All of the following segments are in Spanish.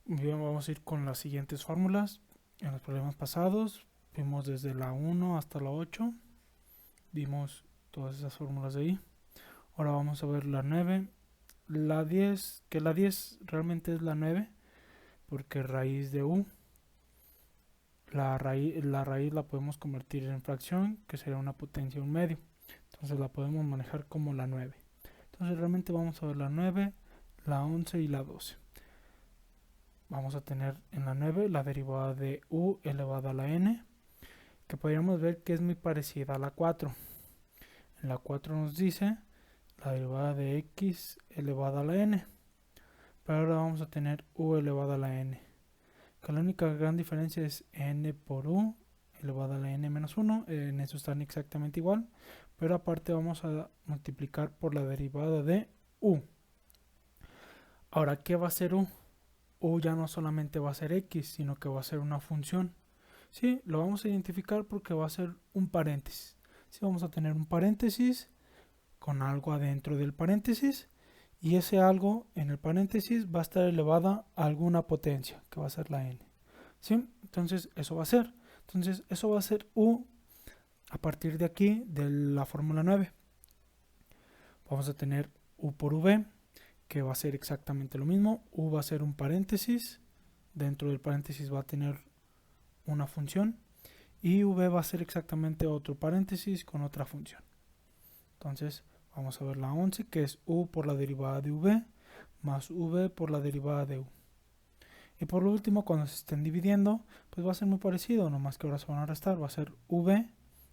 Bien, vamos a ir con las siguientes fórmulas. En los problemas pasados vimos desde la 1 hasta la 8. Vimos todas esas fórmulas de ahí. Ahora vamos a ver la 9. La 10, que la 10 realmente es la 9, porque raíz de u, la raíz la podemos convertir en fracción, que sería una potencia 1/2. Entonces la podemos manejar como la 9. Entonces realmente vamos a ver la 9, la 11 y la 12. Vamos a tener en la 9 la derivada de u elevado a la n, que podríamos ver que es muy parecida a la 4. En la 4 nos dice la derivada de x elevado a la n, pero ahora vamos a tener u elevado a la n, que la única gran diferencia es n por u elevado a la n menos 1, en eso están exactamente igual, pero aparte vamos a multiplicar por la derivada de u. Ahora, ¿qué va a ser u? U ya no solamente va a ser x, sino que va a ser una función. Sí, lo vamos a identificar porque va a ser un paréntesis. Sí, vamos a tener un paréntesis con algo adentro del paréntesis, y ese algo en el paréntesis va a estar elevada a alguna potencia, que va a ser la n. ¿Sí? Entonces eso va a ser. Entonces eso va a ser u a partir de aquí, de la fórmula 9. Vamos a tener u por v, que va a ser exactamente lo mismo. U va a ser un paréntesis, dentro del paréntesis va a tener una función, y v va a ser exactamente otro paréntesis con otra función. Entonces vamos a ver la 11, que es u por la derivada de v más v por la derivada de u. Y por lo último, cuando se estén dividiendo, pues va a ser muy parecido, nomás que ahora se van a restar. Va a ser v,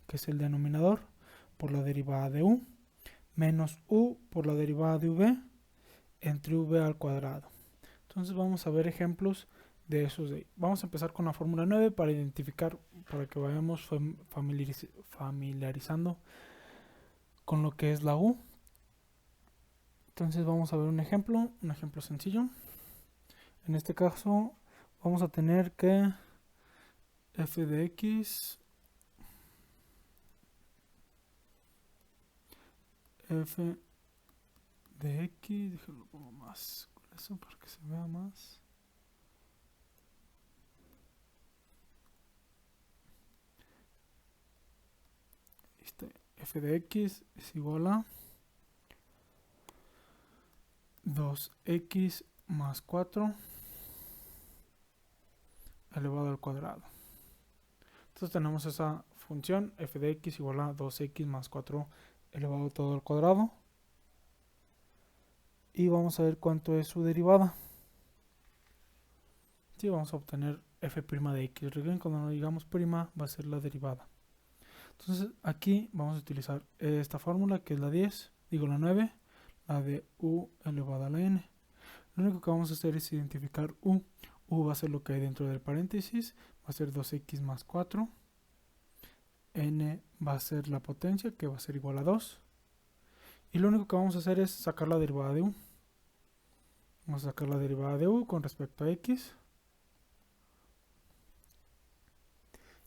que es el denominador, por la derivada de u, menos u por la derivada de v, entre v al cuadrado. Entonces vamos a ver ejemplos de esos de ahí. Vamos a empezar con la fórmula 9 para identificar, para que vayamos familiarizando con lo que es la u. Entonces vamos a ver un ejemplo sencillo. En este caso vamos a tener que f de x, déjenlo pongo más grueso para que se vea más. F de x es igual a 2x más 4 elevado al cuadrado. Entonces tenemos esa función f de x igual a 2x más 4 elevado todo al cuadrado. Y vamos a ver cuánto es su derivada. Sí, vamos a obtener f' de x. Recuerden, cuando no digamos prima va a ser la derivada. Entonces aquí vamos a utilizar esta fórmula, que es la 10, digo la 9, la de u elevado a la n. Lo único que vamos a hacer es identificar u. U va a ser lo que hay dentro del paréntesis, va a ser 2x más 4. N va a ser la potencia, que va a ser igual a 2. Y lo único que vamos a hacer es sacar la derivada de u. Vamos a sacar la derivada de u con respecto a x.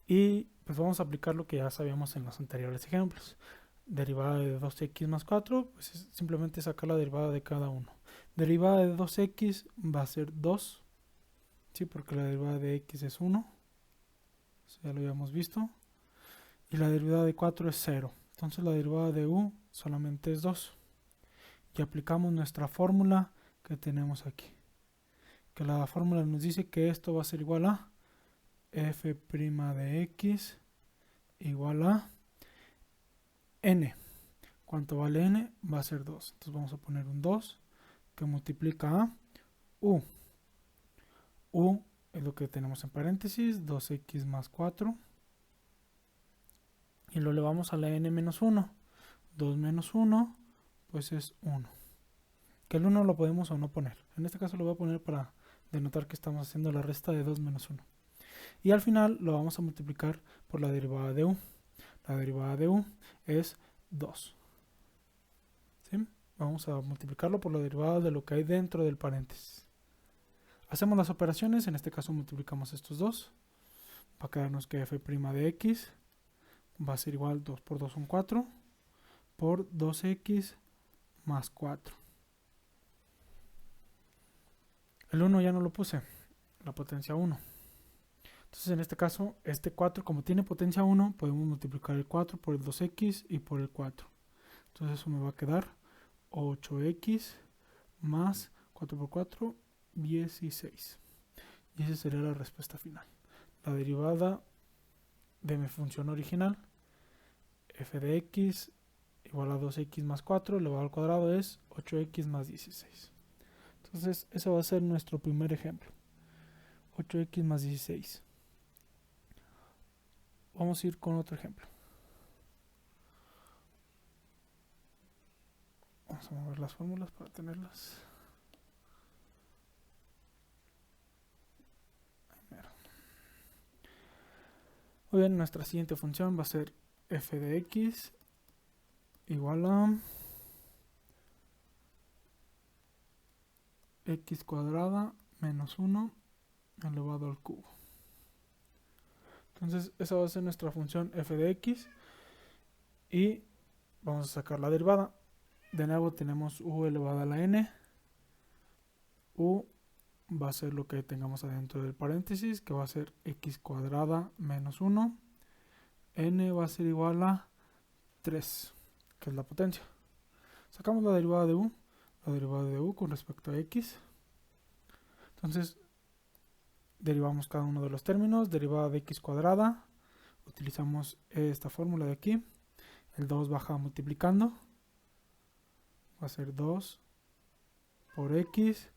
Y pues vamos a aplicar lo que ya sabíamos en los anteriores ejemplos. Derivada de 2x más 4, pues es simplemente sacar la derivada de cada uno. Derivada de 2x va a ser 2, ¿sí? Porque la derivada de x es 1, eso ya lo habíamos visto. Y la derivada de 4 es 0. Entonces la derivada de u solamente es 2. Y aplicamos nuestra fórmula que tenemos aquí. Que la fórmula nos dice que esto va a ser igual a f' de x igual a n. ¿Cuánto vale n? Va a ser 2. Entonces vamos a poner un 2 que multiplica a u. U es lo que tenemos en paréntesis, 2x más 4. Y lo elevamos a la n menos 1. 2 menos 1, pues es 1. Que el 1 lo podemos o no poner. En este caso lo voy a poner para denotar que estamos haciendo la resta de 2 menos 1. Y al final lo vamos a multiplicar por la derivada de u. La derivada de u es 2. ¿Sí? Vamos a multiplicarlo por la derivada de lo que hay dentro del paréntesis. Hacemos las operaciones, en este caso multiplicamos estos dos. Va a quedarnos que f' de x va a ser igual 2 por 2 son 4 por 2x más 4. El 1 ya no lo puse. la potencia 1. Entonces en este caso, este 4 como tiene potencia 1, podemos multiplicar el 4 por el 2x y por el 4. Entonces eso me va a quedar 8x más 4 por 4, 16. Y esa sería la respuesta final. La derivada de mi función original, f de x igual a 2x más 4 elevado al cuadrado es 8x más 16. Entonces ese va a ser nuestro primer ejemplo. 8x más 16. Vamos a ir con otro ejemplo. Vamos a mover las fórmulas para tenerlas. Muy bien, nuestra siguiente función va a ser f de x igual a x cuadrada menos 1 elevado al cubo. Entonces esa va a ser nuestra función f de x y vamos a sacar la derivada. De nuevo tenemos u elevado a la n. U va a ser lo que tengamos adentro del paréntesis, que va a ser x cuadrada menos 1. N va a ser igual a 3, que es la potencia. Sacamos la derivada de u. La derivada de u con respecto a x. Entonces derivamos cada uno de los términos. Derivada de x cuadrada. Utilizamos esta fórmula de aquí. El 2 baja multiplicando. Va a ser 2 por x.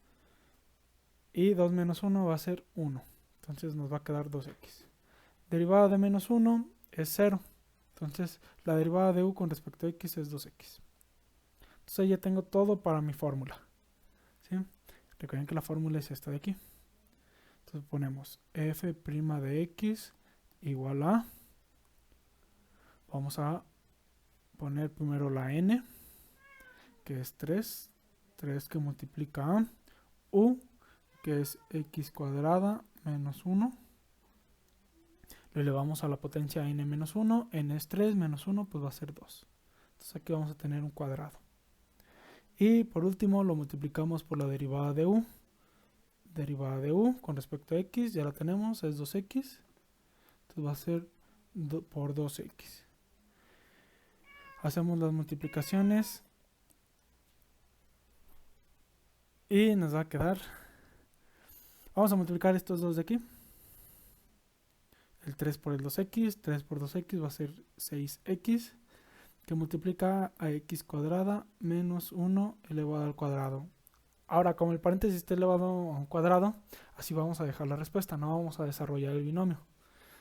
Y 2 menos 1 va a ser 1. Entonces nos va a quedar 2x. Derivada de menos 1 es 0. Entonces la derivada de u con respecto a x es 2x. Entonces ya tengo todo para mi fórmula. ¿Sí? Recuerden que la fórmula es esta de aquí. Entonces ponemos f' de x igual a... Vamos a poner primero la n, que es 3. 3 que multiplica a u, que es x cuadrada menos 1. Lo elevamos a la potencia n menos 1. N es 3 menos 1, pues va a ser 2. Entonces aquí vamos a tener un cuadrado. Y por último lo multiplicamos por la derivada de u. Derivada de u con respecto a x, ya la tenemos, es 2x. Entonces va a ser por 2x. Hacemos las multiplicaciones. Y nos va a quedar... Vamos a multiplicar estos dos de aquí. El 3 por el 2x. 3 por 2x va a ser 6x. Que multiplica a x cuadrada menos 1 elevado al cuadrado. Ahora, como el paréntesis está elevado a un cuadrado, así vamos a dejar la respuesta. No vamos a desarrollar el binomio.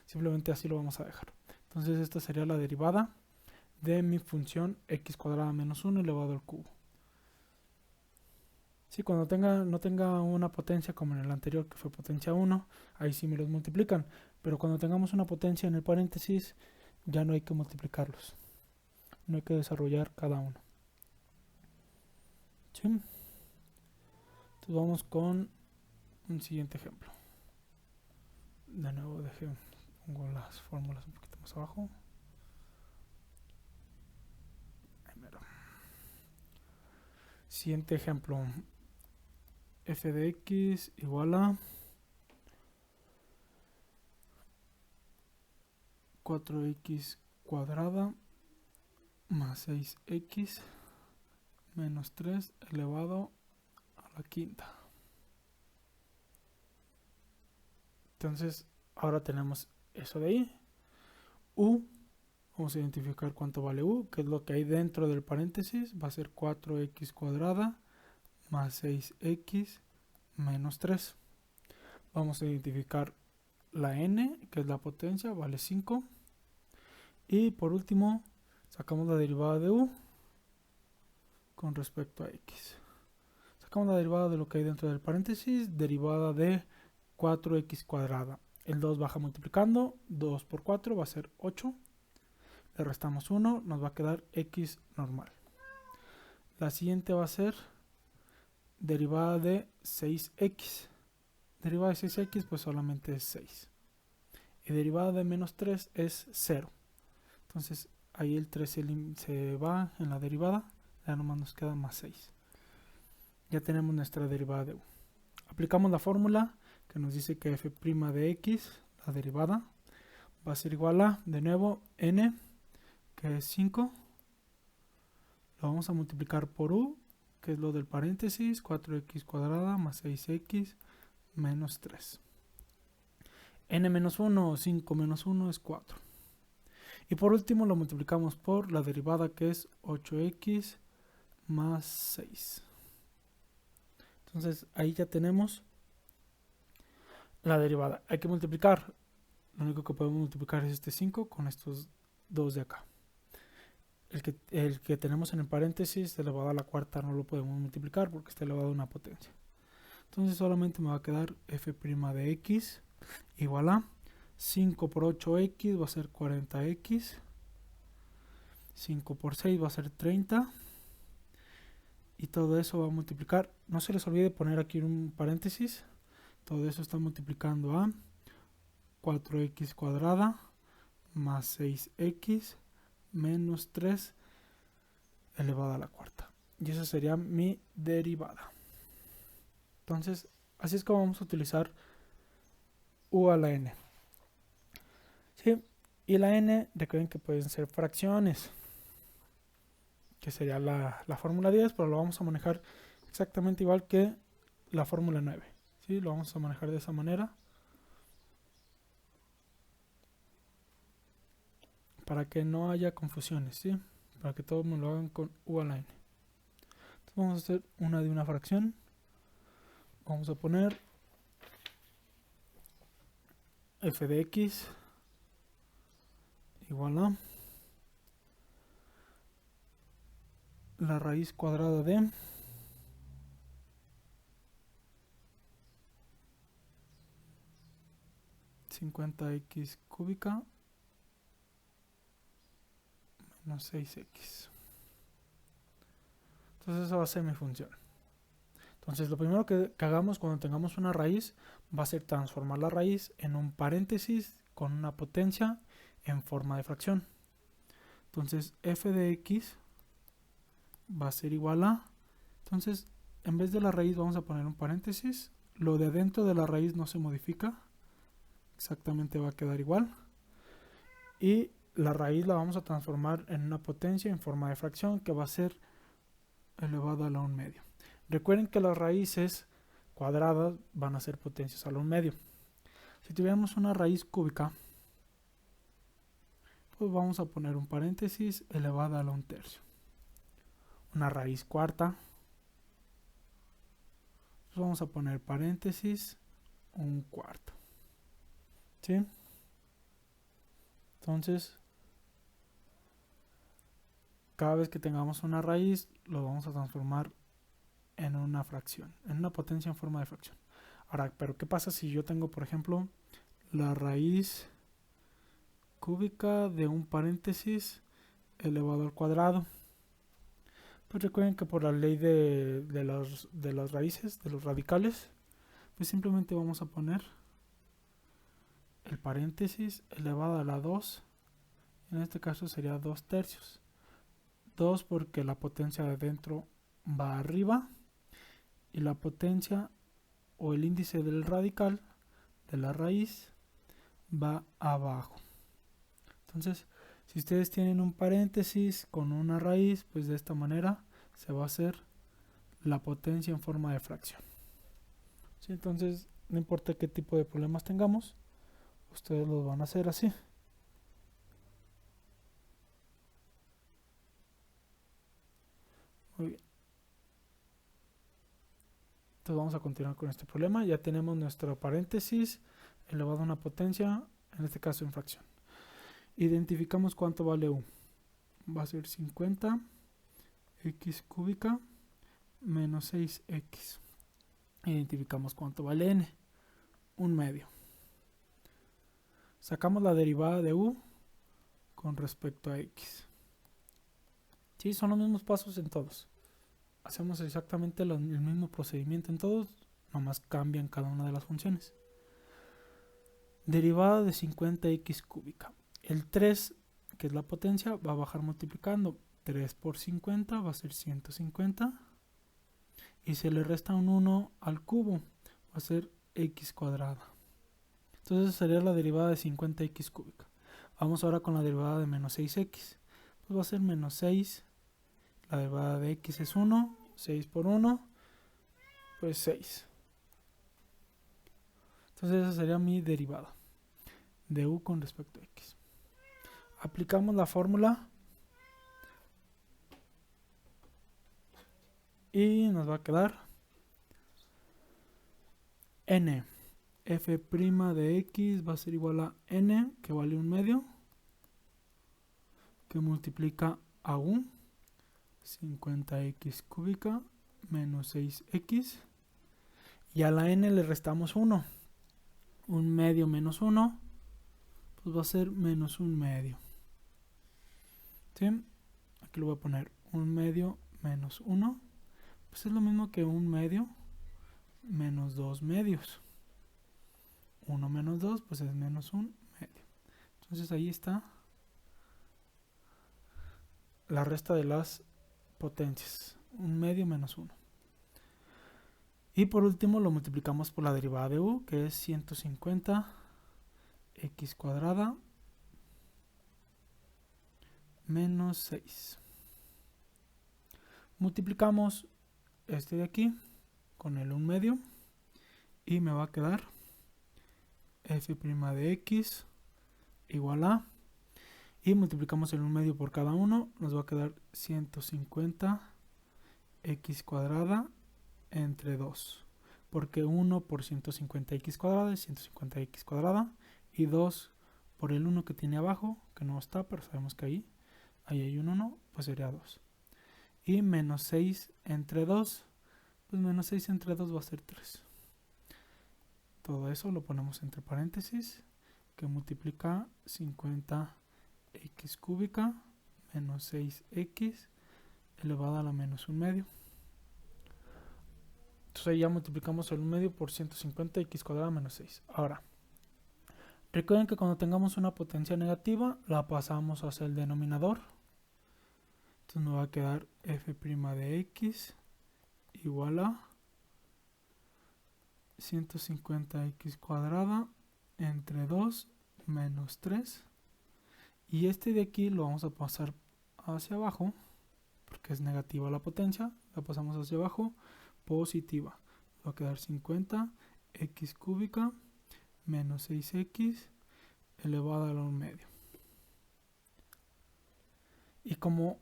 Simplemente así lo vamos a dejar. Entonces esta sería la derivada de mi función x cuadrada menos 1 elevado al cubo. Sí, cuando no tenga una potencia como en el anterior, que fue potencia 1, ahí sí me los multiplican. Pero cuando tengamos una potencia en el paréntesis, ya no hay que multiplicarlos. No hay que desarrollar cada uno. ¿Sí? Entonces vamos con un siguiente ejemplo. De nuevo pongo las fórmulas un poquito más abajo. Siguiente ejemplo. F de x igual a 4x cuadrada más 6x menos 3 elevado a la quinta. Entonces ahora tenemos eso de ahí. U, vamos a identificar cuánto vale u, que es lo que hay dentro del paréntesis. Va a ser 4x cuadrada más 6x menos 3. Vamos a identificar la n, que es la potencia, vale 5. Y por último, sacamos la derivada de u con respecto a x. Sacamos la derivada de lo que hay dentro del paréntesis, derivada de 4x cuadrada. El 2 baja multiplicando, 2 por 4 va a ser 8. Le restamos 1, nos va a quedar x normal. La siguiente va a ser derivada de 6x. Derivada de 6x pues solamente es 6. Y derivada de menos 3 es 0. Entonces ahí el 3 se va en la derivada. Ya nomás nos queda más 6. Ya tenemos nuestra derivada de u. Aplicamos la fórmula, que que nos dice que f' de x, la derivada, va a ser igual a, de nuevo, n, que es 5. Lo vamos a multiplicar por u, que es lo del paréntesis, 4x cuadrada más 6x menos 3. N menos 1 o 5 menos 1 es 4. Y por último lo multiplicamos por la derivada, que es 8x más 6. Entonces ahí ya tenemos la derivada. Hay que multiplicar. Lo único que podemos multiplicar es este 5 con estos dos de acá. El que tenemos en el paréntesis elevado a la cuarta no lo podemos multiplicar porque está elevado a una potencia. Entonces solamente me va a quedar f' de x igual a 5 por 8x va a ser 40x. 5 por 6 va a ser 30. Y todo eso va a multiplicar. No se les olvide poner aquí un paréntesis. Todo eso está multiplicando a 4x cuadrada más 6x menos 3 elevado a la cuarta. Y esa sería mi derivada. Entonces, así es como vamos a utilizar u a la n. ¿Sí? Y la n, recuerden que pueden ser fracciones, que sería la fórmula 10, pero lo vamos a manejar exactamente igual que la fórmula 9. ¿Sí? Lo vamos a manejar de esa manera, para que no haya confusiones, ¿sí? Para que todos me lo hagan con u a la n. Entonces vamos a hacer una de una fracción. Vamos a poner f de x igual a la raíz cuadrada de 50x cúbica menos 6x. Entonces esa va a ser mi función. Entonces lo primero que hagamos cuando tengamos una raíz va a ser transformar la raíz en un paréntesis con una potencia en forma de fracción. Entonces f de x va a ser igual a, entonces en vez de la raíz vamos a poner un paréntesis. Lo de adentro de la raíz no se modifica, exactamente va a quedar igual. Y la raíz la vamos a transformar en una potencia en forma de fracción, que va a ser elevada a la 1/2. Recuerden que las raíces cuadradas van a ser potencias a la 1/2. Si tuviéramos una raíz cúbica, pues vamos a poner un paréntesis elevada a la 1/3. Una raíz cuarta, pues vamos a poner paréntesis 1/4. ¿Sí? Entonces, cada vez que tengamos una raíz, lo vamos a transformar en una fracción, en una potencia en forma de fracción. Ahora, pero ¿qué pasa si yo tengo, por ejemplo, la raíz cúbica de un paréntesis elevado al cuadrado? Pues recuerden que por la ley de las raíces, de los radicales, pues simplemente vamos a poner el paréntesis elevado a la 2. En este caso sería 2/3. 2 porque la potencia de dentro va arriba y la potencia o el índice del radical de la raíz va abajo. Entonces, si ustedes tienen un paréntesis con una raíz, pues de esta manera se va a hacer la potencia en forma de fracción. ¿Sí? Entonces, no importa qué tipo de problemas tengamos, ustedes los van a hacer así. Muy bien. Entonces vamos a continuar con este problema. Ya tenemos nuestro paréntesis elevado a una potencia, en este caso en fracción. Identificamos cuánto vale u. Va a ser 50 x cúbica menos 6x. Identificamos cuánto vale n. 1/2. Sacamos la derivada de u con respecto a x. Sí, son los mismos pasos en todos. Hacemos exactamente el mismo procedimiento en todos, nomás cambian cada una de las funciones. Derivada de 50x cúbica. El 3, que es la potencia, va a bajar multiplicando. 3 por 50 va a ser 150. Y se le resta un 1 al cubo. Va a ser x cuadrada. Entonces esa sería la derivada de 50x cúbica. Vamos ahora con la derivada de menos 6x. Pues va a ser menos 6. La derivada de x es 1. 6 por 1. Pues 6. Entonces esa sería mi derivada de u con respecto a x. Aplicamos la fórmula y nos va a quedar n f' de x va a ser igual a n, que vale 1/2, que multiplica a u, 50x cúbica menos 6x, y a la n le restamos 1. 1/2 menos 1, pues va a ser menos 1/2. ¿Sí? Aquí lo voy a poner 1/2 menos 1, pues es lo mismo que 1/2 menos 2/2. 1 menos 2, pues es menos 1/2. Entonces ahí está la resta de las potencias. 1/2 menos 1. Y por último lo multiplicamos por la derivada de u, que es 150 x cuadrada menos 6. Multiplicamos este de aquí con el 1/2 y me va a quedar f' de x igual a, y multiplicamos el 1/2 por cada uno, nos va a quedar 150 x cuadrada entre 2, porque 1 por 150x cuadrada es 150x cuadrada, y 2 por el 1 que tiene abajo, que no está, pero sabemos que ahí hay un 1, pues sería 2. Y menos 6 entre 2, pues menos 6 entre 2 va a ser 3. Todo eso lo ponemos entre paréntesis, que multiplica 50x cúbica menos 6x elevado a la menos 1/2. Entonces ahí ya multiplicamos el 1/2 por 150x cuadrada menos 6. Ahora, recuerden que cuando tengamos una potencia negativa, la pasamos hacia el denominador. Entonces nos va a quedar f' de x igual a 150x cuadrada entre 2 menos 3. Y este de aquí lo vamos a pasar hacia abajo, porque es negativa la potencia. La pasamos hacia abajo, positiva. Va a quedar 50x cúbica menos 6x elevado a la 1/2. Y como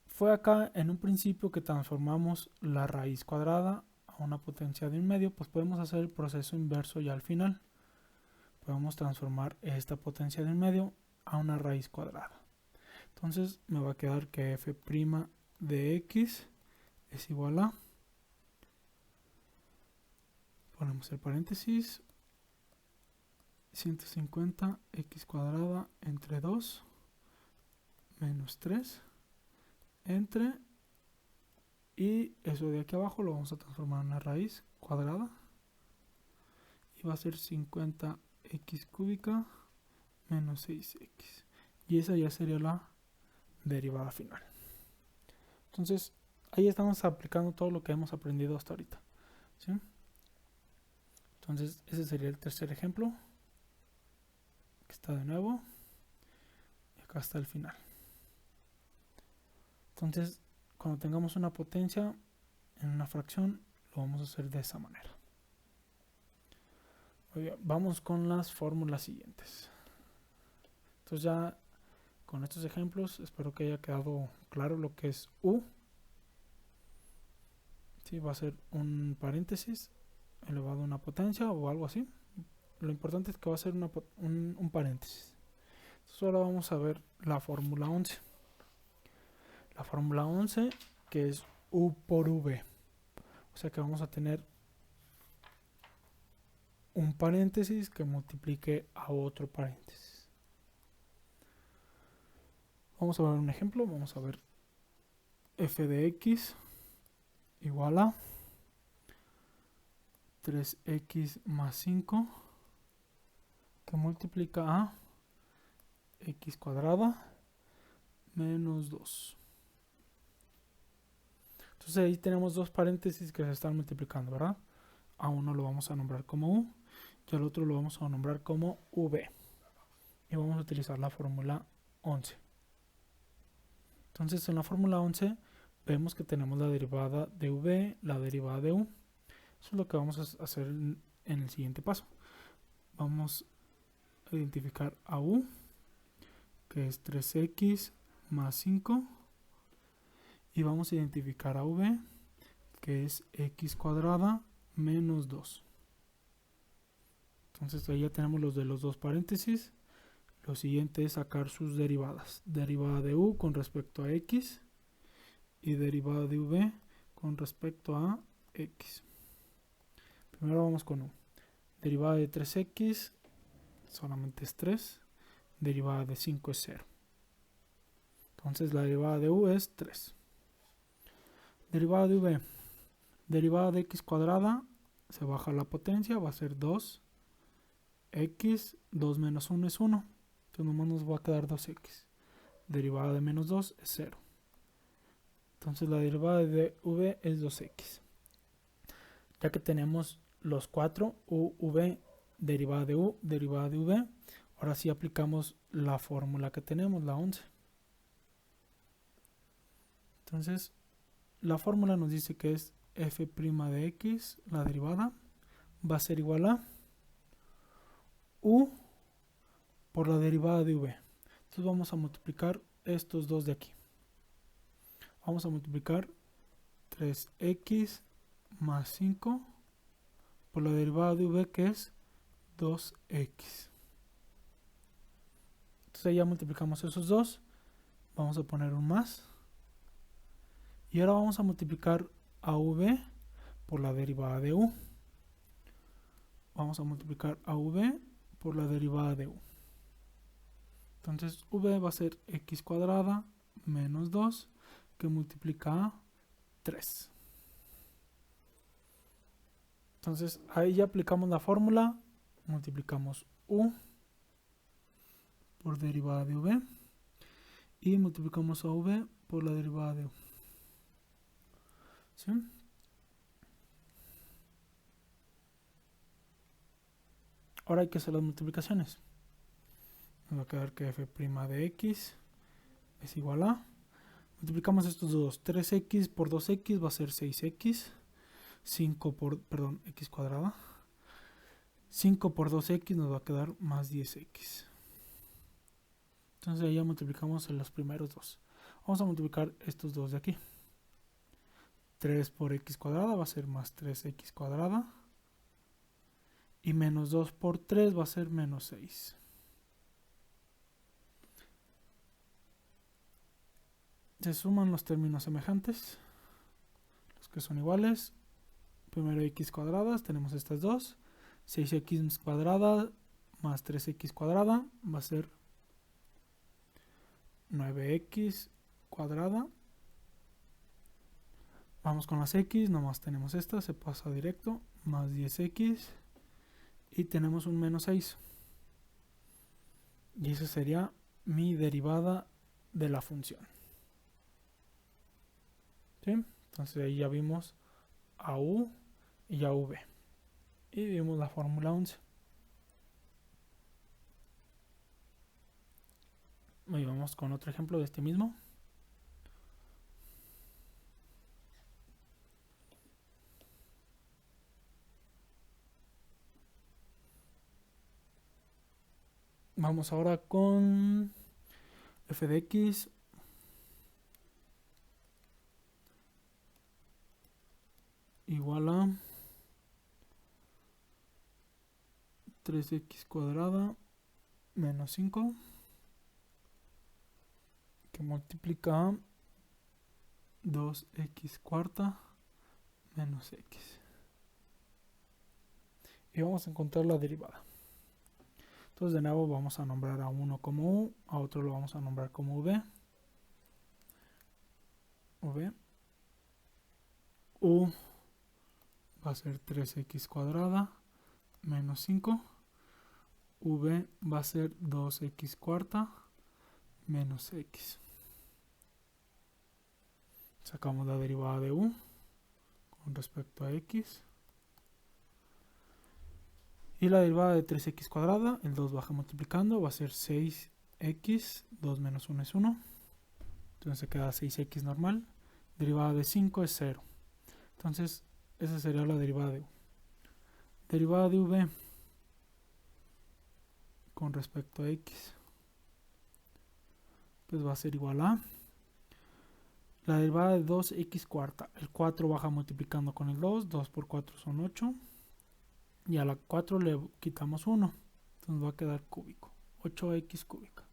fue acá en un principio que transformamos la raíz cuadrada a una potencia de 1/2, pues podemos hacer el proceso inverso ya al final. Podemos transformar esta potencia de 1/2 a una raíz cuadrada. Entonces me va a quedar que f' de x es igual a, ponemos el paréntesis, 150x cuadrada entre 2 menos 3 entre, y eso de aquí abajo lo vamos a transformar en una raíz cuadrada y va a ser 50x cúbica menos 6x, y esa ya sería la derivada final. Entonces ahí estamos aplicando todo lo que hemos aprendido hasta ahorita, ¿sí? Entonces ese sería el tercer ejemplo, que está de nuevo, y acá está el final. Entonces cuando tengamos una potencia en una fracción, lo vamos a hacer de esa manera. Muy bien, vamos con las fórmulas siguientes. Entonces ya con estos ejemplos espero que haya quedado claro lo que es u. Sí, va a ser un paréntesis elevado a una potencia o algo así. Lo importante es que va a ser un paréntesis. Entonces ahora vamos a ver la fórmula 11. La fórmula 11, que es u por v. O sea que vamos a tener un paréntesis que multiplique a otro paréntesis. Vamos a ver un ejemplo. Vamos a ver f de x igual a 3x más 5, que multiplica a x cuadrada menos 2. Entonces ahí tenemos dos paréntesis que se están multiplicando, ¿verdad? a uno lo vamos a nombrar como u y al otro lo vamos a nombrar como v. Y vamos a utilizar la fórmula 11. Entonces en la fórmula 11 vemos que tenemos la derivada de v, la derivada de u. Eso es lo que vamos a hacer en el siguiente paso. Vamos a identificar a u, que es 3x más 5. Y vamos a identificar a v, que es x cuadrada menos 2. Entonces ahí ya tenemos los de los dos paréntesis. Lo siguiente es sacar sus derivadas. Derivada de u con respecto a x y derivada de v con respecto a x. Primero vamos con u. Derivada de 3x solamente es 3. Derivada de 5 es 0. Entonces la derivada de u es 3. Derivada de v. Derivada de x cuadrada, se baja la potencia, va a ser 2x. 2 menos 1 es 1. Entonces nomás nos va a quedar 2x. Derivada de menos 2 es 0. Entonces la derivada de v es 2x. Ya que tenemos los 4, u, v, derivada de u, derivada de v, ahora sí aplicamos la fórmula que tenemos, la 11. Entonces la fórmula nos dice que es f' de x, la derivada, va a ser igual a u por la derivada de v. Entonces vamos a multiplicar estos dos de aquí. Vamos a multiplicar 3x más 5 por la derivada de v, que es 2x. Entonces ya multiplicamos esos dos. Vamos a poner un más. Y ahora vamos a multiplicar a v por la derivada de u. Vamos a multiplicar a v por la derivada de u. Entonces v va a ser x cuadrada menos 2 que multiplica a 3. Entonces ahí ya aplicamos la fórmula. Multiplicamos u por derivada de v y multiplicamos a v por la derivada de u. ¿Sí? Ahora hay que hacer las multiplicaciones. Nos va a quedar que f' de x es igual a... Multiplicamos estos dos. 3x por 2x va a ser 6x. 5 por... Perdón, x cuadrada. 5 por 2x nos va a quedar más 10x. Entonces ahí ya multiplicamos en los primeros dos. Vamos a multiplicar estos dos de aquí. 3 por x cuadrada va a ser más 3x cuadrada. Y menos 2 por 3 va a ser menos 6. Se suman los términos semejantes, los que son iguales. Primero x cuadradas, tenemos estas dos. 6x cuadrada más 3x cuadrada va a ser 9x cuadrada. Vamos con las x, nomás tenemos esta, se pasa directo, más 10x. Y tenemos un menos 6. Y esa sería mi derivada de la función. ¿Sí? Entonces ahí ya vimos a u y a v. Y vimos la fórmula 11. Y vamos con otro ejemplo de este mismo. Vamos ahora con f de x igual a 3x cuadrada menos 5 que multiplica 2x cuarta menos x. Y vamos a encontrar la derivada. Entonces de nuevo vamos a nombrar a uno como u, a otro lo vamos a nombrar como v. U va a ser 3x cuadrada menos 5. V va a ser 2x cuarta menos x. Sacamos la derivada de u con respecto a x. Y la derivada de 3x cuadrada, el 2 baja multiplicando, va a ser 6x, 2 menos 1 es 1. Entonces se queda 6x normal. Derivada de 5 es 0. Entonces esa sería la derivada de u. Derivada de v con respecto a x, pues va a ser igual a la derivada de 2x cuarta. El 4 baja multiplicando con el 2. 2 por 4 son 8. Y a la 4 le quitamos 1. Entonces va a quedar cúbico. 8x cúbica.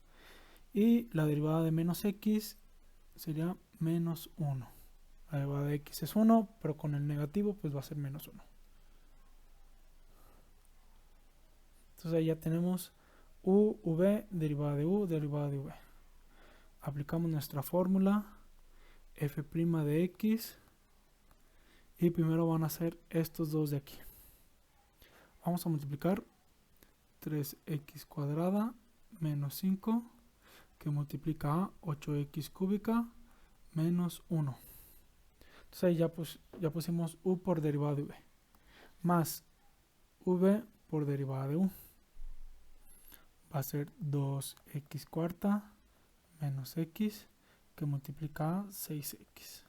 Y la derivada de menos x sería menos 1. La derivada de x es 1, pero con el negativo pues va a ser menos 1. Entonces ahí ya tenemos u, v, derivada de u, derivada de v. Aplicamos nuestra fórmula f' de x. Y primero van a ser estos dos de aquí. Vamos a multiplicar 3x cuadrada menos 5, que multiplica a 8x cúbica menos 1. Entonces ahí ya pusimos u por derivada de v, más v por derivada de u. Va a ser 2x cuarta menos x, que multiplica a 6x.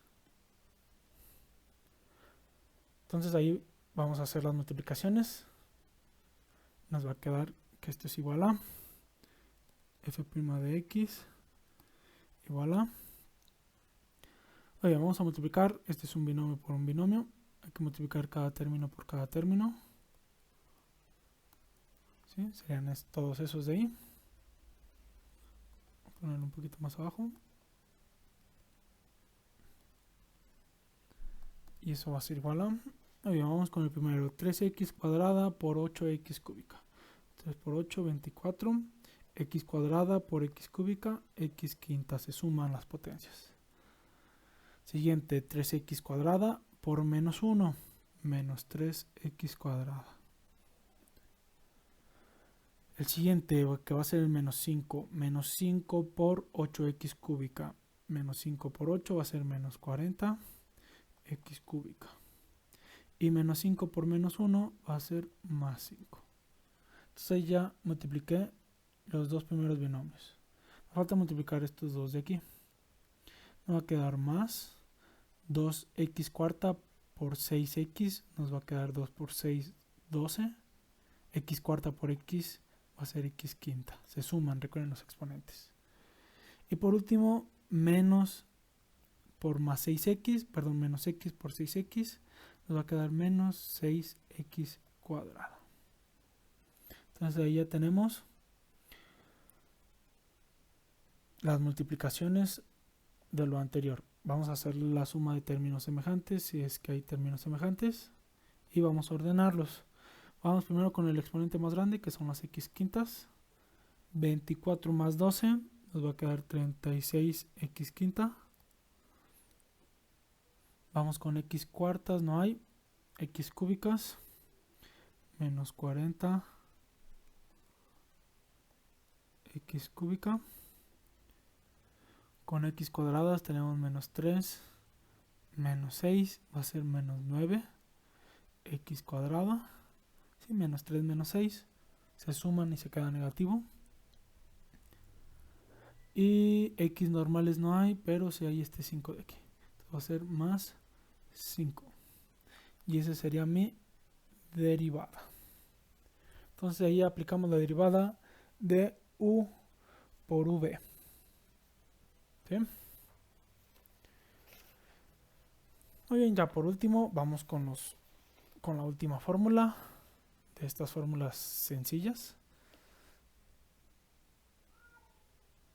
Entonces ahí vamos a hacer las multiplicaciones. Nos va a quedar que esto es igual a f' de x igual a... Oye, vamos a multiplicar, este es un binomio por un binomio, hay que multiplicar cada término por cada término. ¿Sí? Serían todos esos de ahí. Voy a ponerlo un poquito más abajo. Y eso va a ser igual a... Oye, vamos con el primero, 3x cuadrada por 8x cúbica. 3 por 8, 24. X cuadrada por x cúbica, x quinta. Se suman las potencias. Siguiente, 3x cuadrada por menos 1, menos 3x cuadrada. El siguiente, que va a ser el menos 5, menos 5 por 8x cúbica. Menos 5 por 8 va a ser menos 40 x cúbica. Y menos 5 por menos 1 va a ser más 5. Entonces ahí ya multipliqué los dos primeros binomios. Me falta multiplicar estos dos de aquí. Me va a quedar más 2x cuarta por 6x. Nos va a quedar 2 por 6, 12. X cuarta por x va a ser x quinta. Se suman, recuerden los exponentes. Y por último, menos por más 6x, perdón, menos x por 6x, nos va a quedar menos 6x cuadrado. Entonces ahí ya tenemos las multiplicaciones de lo anterior. Vamos a hacer la suma de términos semejantes, si es que hay términos semejantes, y vamos a ordenarlos. Vamos primero con el exponente más grande, que son las x quintas. 24 más 12 nos va a quedar 36x quinta. Vamos con x cuartas, no hay. X cúbicas, menos 40 x cúbica. Con x cuadradas tenemos menos 3, menos 6, va a ser menos 9 x cuadrada. Sí, menos 3 menos 6 se suman y se queda negativo. Y x normales no hay, pero sí hay este 5 de aquí. Entonces va a ser más 5. Y esa sería mi derivada. Entonces ahí aplicamos la derivada de u por v. ¿Sí? Muy bien, ya por último vamos con la última fórmula de estas fórmulas sencillas.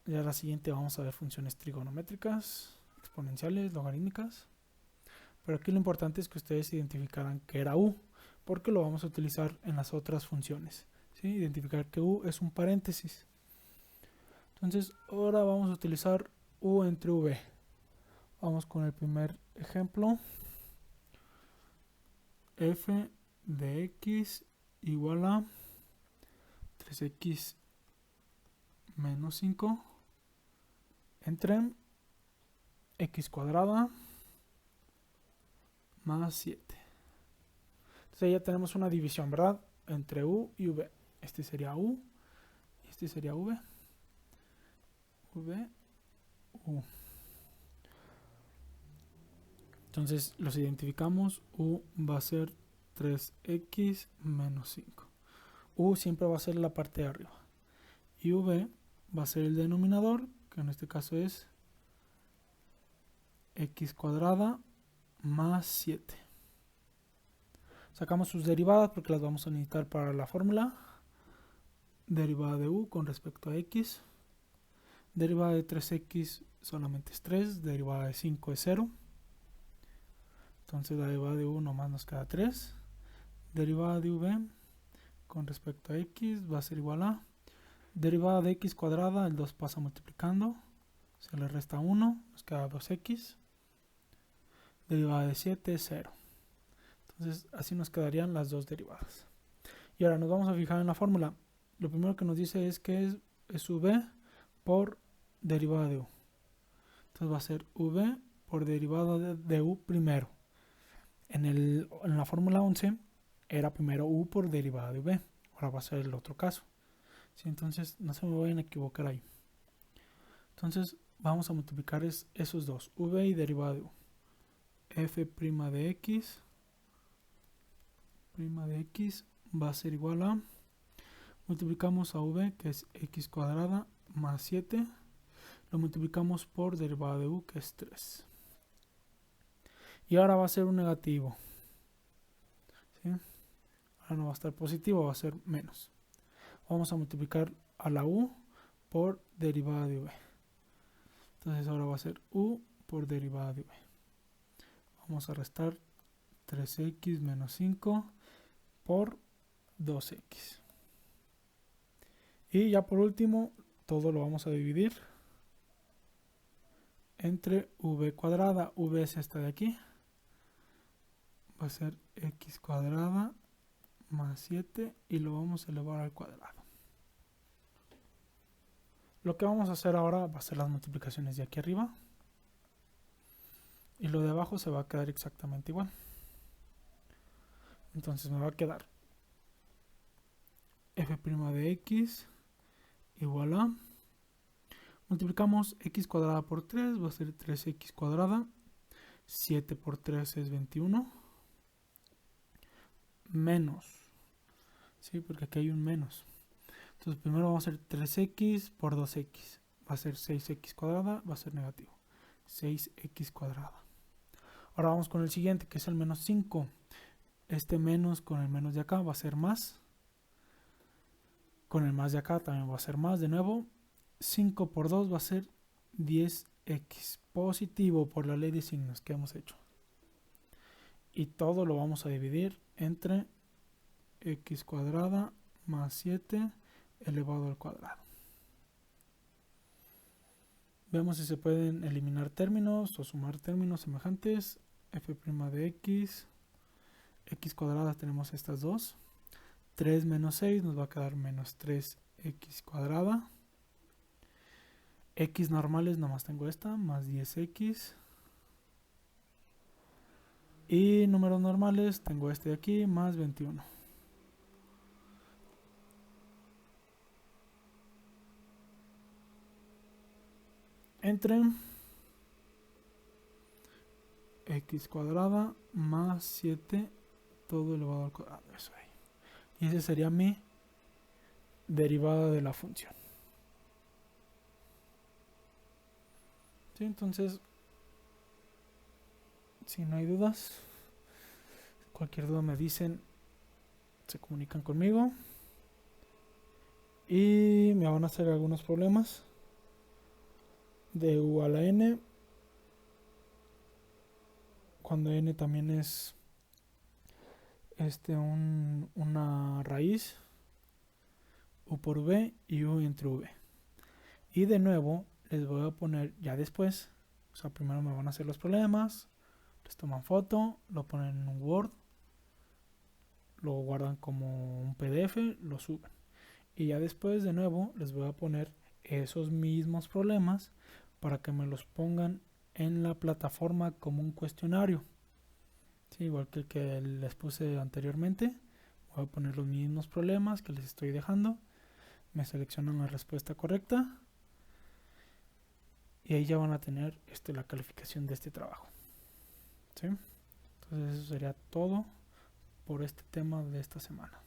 Ya la siguiente vamos a ver funciones trigonométricas, exponenciales, logarítmicas. Pero aquí lo importante es que ustedes identificaran que era u, porque lo vamos a utilizar en las otras funciones. ¿Sí? Identificar que u es un paréntesis. Entonces ahora vamos a utilizar u entre v. Vamos con el primer ejemplo. F de x igual a 3x menos 5 entre x cuadrada más 7. Entonces ya tenemos una división, ¿verdad? entre u y v. Este sería u y este sería v. V, u. Entonces los identificamos. U va a ser 3x menos 5. U siempre va a ser la parte de arriba. Y v va a ser el denominador, que en este caso es x cuadrada más 7. Sacamos sus derivadas porque las vamos a necesitar para la fórmula. Derivada de u con respecto a x. Derivada de 3x solamente es 3. Derivada de 5 es 0. Entonces la derivada de u nomás nos queda 3. Derivada de v con respecto a x va a ser igual a derivada de x cuadrada, el 2 pasa multiplicando, se le resta 1, nos queda 2x. Derivada de 7 es 0. Entonces así nos quedarían las dos derivadas. Y ahora nos vamos a fijar en la fórmula. Lo primero que nos dice es que es v por derivada de u. Entonces va a ser v por derivada de u primero. En la fórmula 11 era primero u por derivada de v. Ahora va a ser el otro caso. ¿Sí? Entonces no se me vayan a equivocar ahí. Entonces vamos a multiplicar esos dos, v y derivada de u. F' de x va a ser igual a, multiplicamos a v, que es x cuadrada más 7, lo multiplicamos por derivada de u, que es 3. Y ahora va a ser un negativo. ¿Sí? Ahora no va a estar positivo, va a ser menos. Vamos a multiplicar a la u por derivada de v. Entonces ahora va a ser u por derivada de v. Vamos a restar 3x menos 5 por 2x. Y ya por último, todo lo vamos a dividir entre v cuadrada. V es esta de aquí. Va a ser x cuadrada más 7 y lo vamos a elevar al cuadrado. Lo que vamos a hacer ahora va a ser las multiplicaciones de aquí arriba. Y lo de abajo se va a quedar exactamente igual. Entonces me va a quedar f' de x igual a, multiplicamos x cuadrada por 3, va a ser 3x cuadrada, 7 por 3 es 21, menos, ¿sí? Porque aquí hay un menos. Entonces primero vamos a hacer 3x por 2x, va a ser 6x cuadrada, va a ser negativo, 6x cuadrada. Ahora vamos con el siguiente, que es el menos 5. Este menos con el menos de acá va a ser más. Con el más de acá también va a ser más. De nuevo, 5 por 2 va a ser 10x. Positivo por la ley de signos que hemos hecho. Y todo lo vamos a dividir entre x cuadrada más 7 elevado al cuadrado. Vemos si se pueden eliminar términos o sumar términos semejantes. F' de x. X cuadrada tenemos estas dos. 3 menos 6 nos va a quedar menos 3x cuadrada. X normales nomás tengo esta, más 10x. Y números normales tengo este de aquí, más 21. Entre x cuadrada más 7 todo elevado al cuadrado. Eso ahí. Y ese sería mi derivada de la función. ¿Sí? Entonces, si no hay dudas, cualquier duda me dicen, se comunican conmigo. Y me van a hacer algunos problemas de u a la n, cuando n también es una raíz, u por v y u entre v. Y de nuevo les voy a poner ya después, o sea, primero me van a hacer los problemas, les toman foto, lo ponen en un Word, lo guardan como un PDF, lo suben. Y ya después de nuevo les voy a poner esos mismos problemas para que me los pongan en la plataforma como un cuestionario. Sí, igual que el que les puse anteriormente, voy voy a poner los mismos problemas que les estoy dejando. Me seleccionan la respuesta correcta. Y ahí ya van a tener la calificación de este trabajo. ¿Sí? Entonces eso sería todo por este tema de esta semana.